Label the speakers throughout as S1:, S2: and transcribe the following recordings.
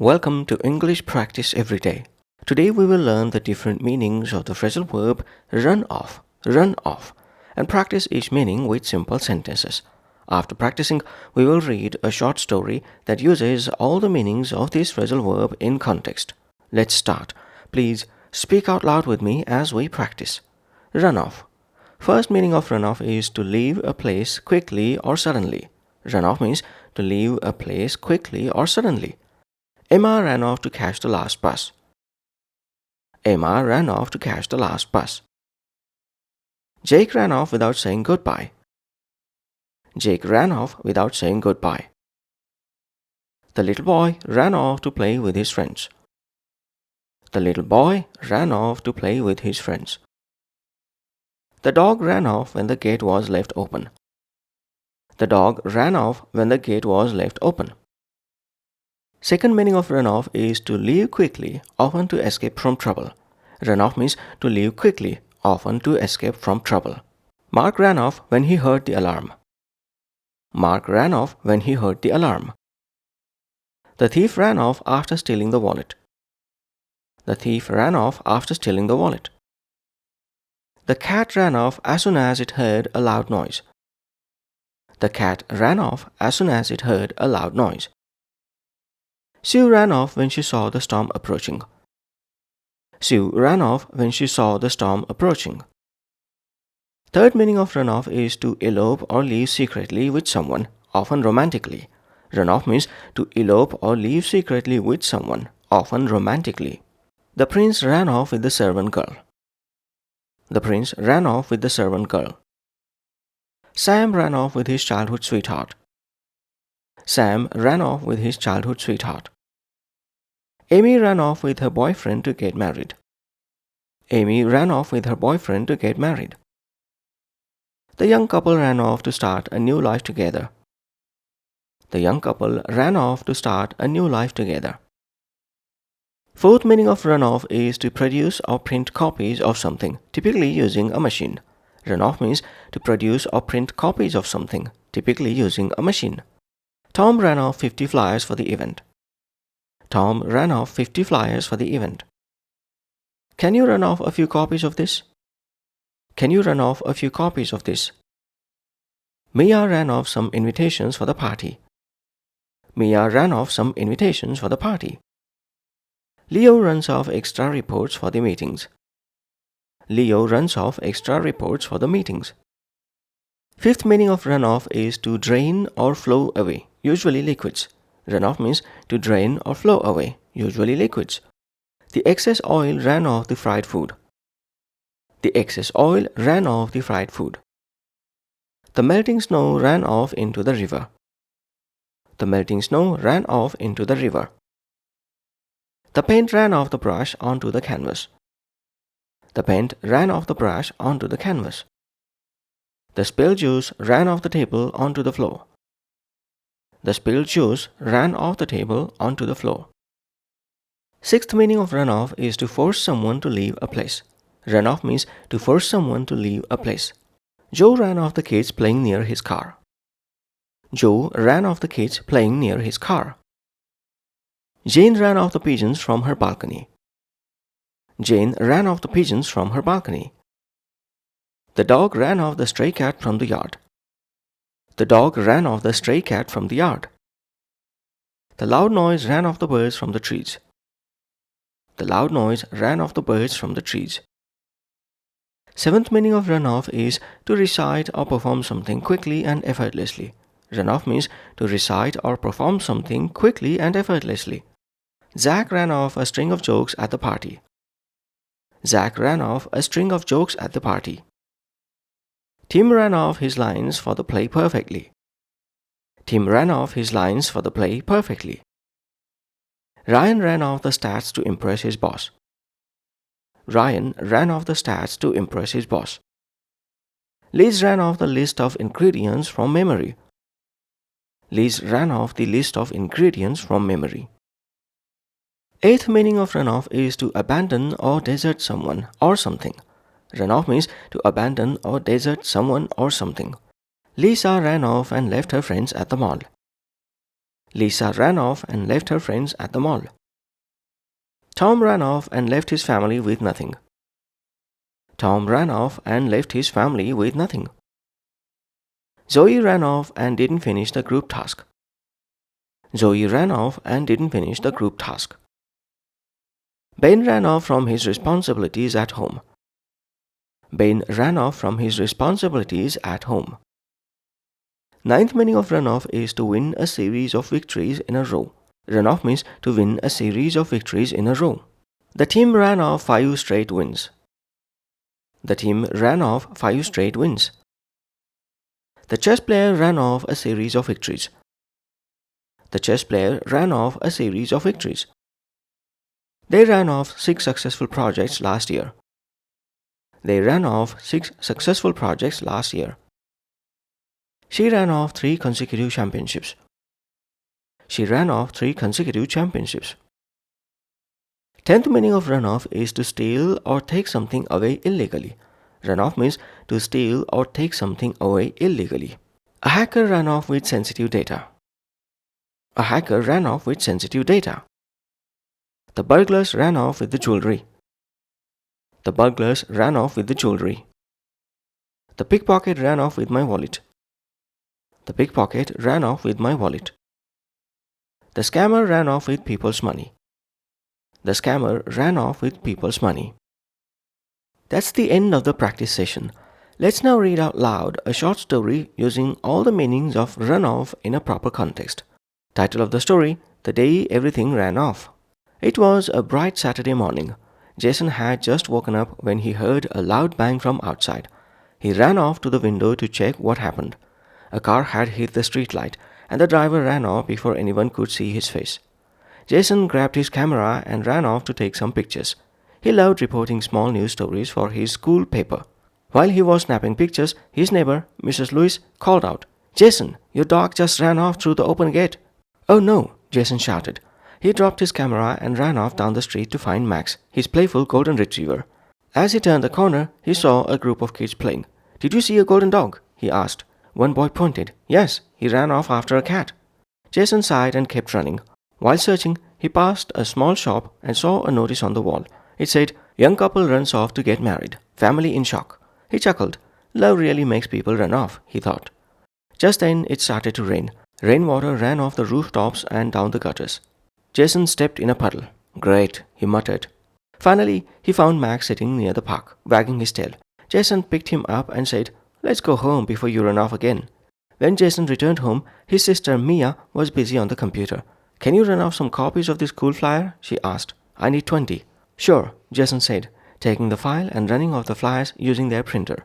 S1: Welcome to English Practice Every Day. Today we will learn the different meanings of the phrasal verb run off, and practice each meaning with simple sentences. After practicing, we will read a short story that uses all the meanings of this phrasal verb in context. Let's start. Please speak out loud with me as we practice. Run off. First meaning of run off is to leave a place quickly or suddenly. Run off means to leave a place quickly or suddenly. Emma ran off to catch the last bus. Emma ran off to catch the last bus. Jake ran off without saying goodbye. Jake ran off without saying goodbye. The little boy ran off to play with his friends. The little boy ran off to play with his friends. The dog ran off when the gate was left open. The dog ran off when the gate was left open. Second meaning of run off is to leave quickly, often to escape from trouble. Run off means to leave quickly, often to escape from trouble. Mark ran off when he heard the alarm. Mark ran off when he heard the alarm. The thief ran off after stealing the wallet. The thief ran off after stealing the wallet. The cat ran off as soon as it heard a loud noise. The cat ran off as soon as it heard a loud noise. Sue ran off when she saw the storm approaching. Sue ran off when she saw the storm approaching. Third meaning of run off is to elope or leave secretly with someone, often romantically. Run off means to elope or leave secretly with someone, often romantically. The prince ran off with the servant girl. The prince ran off with the servant girl. Sam ran off with his childhood sweetheart. Sam ran off with his childhood sweetheart. Amy ran off with her boyfriend to get married. Amy ran off with her boyfriend to get married. The young couple ran off to start a new life together. The young couple ran off to start a new life together. Fourth meaning of run off is to produce or print copies of something, typically using a machine. Run off means to produce or print copies of something, typically using a machine. Tom ran off 50 flyers for the event. Tom ran off 50 flyers for the event. Can you run off a few copies of this? Can you run off a few copies of this? Mia ran off some invitations for the party. Mia ran off some invitations for the party. Leo runs off extra reports for the meetings. Leo runs off extra reports for the meetings. Fifth meaning of run off is to drain or flow away, usually liquids. Run off means to drain or flow away, usually liquids. The excess oil ran off the fried food. The excess oil ran off the fried food. The melting snow ran off into the river. The melting snow ran off into the river. The paint ran off the brush onto the canvas. The paint ran off the brush onto the canvas. The spilled juice ran off the table onto the floor. The spilled juice ran off the table onto the floor. Sixth meaning of run off is to force someone to leave a place. Run off means to force someone to leave a place. Joe ran off the kids playing near his car. Joe ran off the kids playing near his car. Jane ran off the pigeons from her balcony. Jane ran off the pigeons from her balcony. The dog ran off the stray cat from the yard. The dog ran off the stray cat from the yard. The loud noise ran off the birds from the trees. The loud noise ran off the birds from the trees. Seventh meaning of run off is to recite or perform something quickly and effortlessly. Run off means to recite or perform something quickly and effortlessly. Zach ran off a string of jokes at the party. Zach ran off a string of jokes at the party. Tim ran off his lines for the play perfectly. Tim ran off his lines for the play perfectly. Ryan ran off the stats to impress his boss. Ryan ran off the stats to impress his boss. Liz ran off the list of ingredients from memory. Liz ran off the list of ingredients from memory. Eighth meaning of run off is to abandon or desert someone or something. Run off means to abandon or desert someone or something. Lisa ran off and left her friends at the mall. Lisa ran off and left her friends at the mall. Tom ran off and left his family with nothing. Tom ran off and left his family with nothing. Zoe ran off and didn't finish the group task. Zoe ran off and didn't finish the group task. Ben ran off from his responsibilities at home. Ben ran off from his responsibilities at home. Ninth meaning of run off is to win a series of victories in a row. Run off means to win a series of victories in a row. The team ran off 5 straight wins. The team ran off 5 straight wins. The chess player ran off a series of victories. The chess player ran off a series of victories. They ran off 6 successful projects last year. They ran off 6 successful projects last year. She ran off 3 consecutive championships. She ran off 3 consecutive championships. 10th meaning of run off is to steal or take something away illegally. Run off means to steal or take something away illegally. A hacker ran off with sensitive data. A hacker ran off with sensitive data. The burglars ran off with the jewelry. The burglars ran off with the jewelry. The pickpocket ran off with my wallet. The pickpocket ran off with my wallet. The scammer ran off with people's money. The scammer ran off with people's money. That's the end of the practice session. Let's now read out loud a short story using all the meanings of run off in a proper context. Title of the story: The Day Everything Ran Off. It was a bright Saturday morning. Jason had just woken up when he heard a loud bang from outside. He ran off to the window to check what happened. A car had hit the streetlight, and the driver ran off before anyone could see his face. Jason grabbed his camera and ran off to take some pictures. He loved reporting small news stories for his school paper. While he was snapping pictures, his neighbor, Mrs. Lewis, called out, "Jason, your dog just ran off through the open gate." "Oh no," Jason shouted. He dropped his camera and ran off down the street to find Max, his playful golden retriever. As he turned the corner, he saw a group of kids playing. "Did you see a golden dog?" he asked. One boy pointed. "Yes, he ran off after a cat." Jason sighed and kept running. While searching, he passed a small shop and saw a notice on the wall. It said, "Young couple runs off to get married. Family in shock." He chuckled. Love really makes people run off, he thought. Just then, it started to rain. Rainwater ran off the rooftops and down the gutters. Jason stepped in a puddle. "Great," he muttered. Finally, he found Max sitting near the park, wagging his tail. Jason picked him up and said, "Let's go home before you run off again." When Jason returned home, his sister Mia was busy on the computer. "Can you run off some copies of this school flyer?" she asked. "I need 20. "Sure," Jason said, taking the file and running off the flyers using their printer.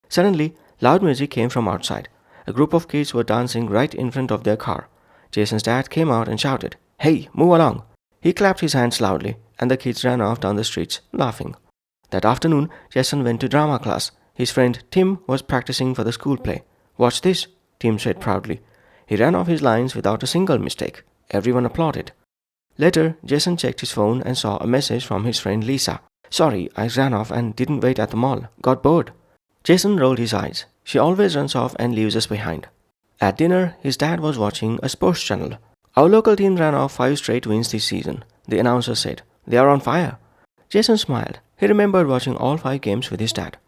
S1: Suddenly, loud music came from outside. A group of kids were dancing right in front of their car. Jason's dad came out and shouted, "Hey, move along." He clapped his hands loudly, and the kids ran off down the streets, laughing. That afternoon, Jason went to drama class. His friend Tim was practicing for the school play. "Watch this," Tim said proudly. He ran off his lines without a single mistake. Everyone applauded. Later, Jason checked his phone and saw a message from his friend Lisa. "Sorry, I ran off and didn't wait at the mall. Got bored." Jason rolled his eyes. She always runs off and leaves us behind. At dinner, his dad was watching a sports channel. "Our local team ran off 5 straight wins this season," the announcer said. "They are on fire." Jason smiled. He remembered watching all 5 games with his dad.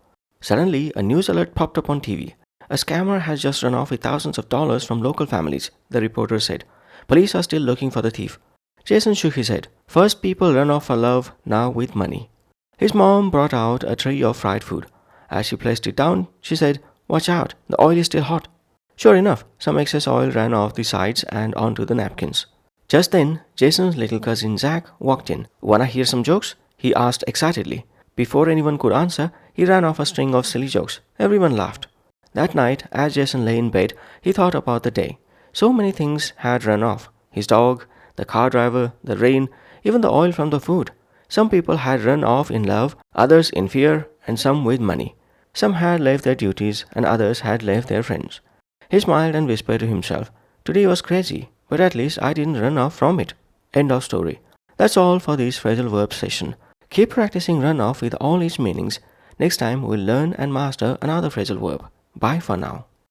S1: Suddenly, a news alert popped up on TV. "A scammer has just run off with thousands of dollars from local families," the reporter said. "Police are still looking for the thief." Jason shook his head. First people run off for love, now with money. His mom brought out a tray of fried food. As she placed it down, she said, "Watch out, the oil is still hot." Sure enough, some excess oil ran off the sides and onto the napkins. Just then, Jason's little cousin Zach walked in. "Wanna hear some jokes?" he asked excitedly. Before anyone could answer, he ran off a string of silly jokes. Everyone laughed. That night, as Jason lay in bed, he thought about the day. So many things had run off. His dog, the car driver, the rain, even the oil from the food. Some people had run off in love, others in fear, and some with money. Some had left their duties, and others had left their friends. He smiled and whispered to himself, "Today was crazy, but at least I didn't run off from it." End of story. That's all for this phrasal verb session. Keep practicing run off with all its meanings. Next time we'll learn and master another phrasal verb. Bye for now.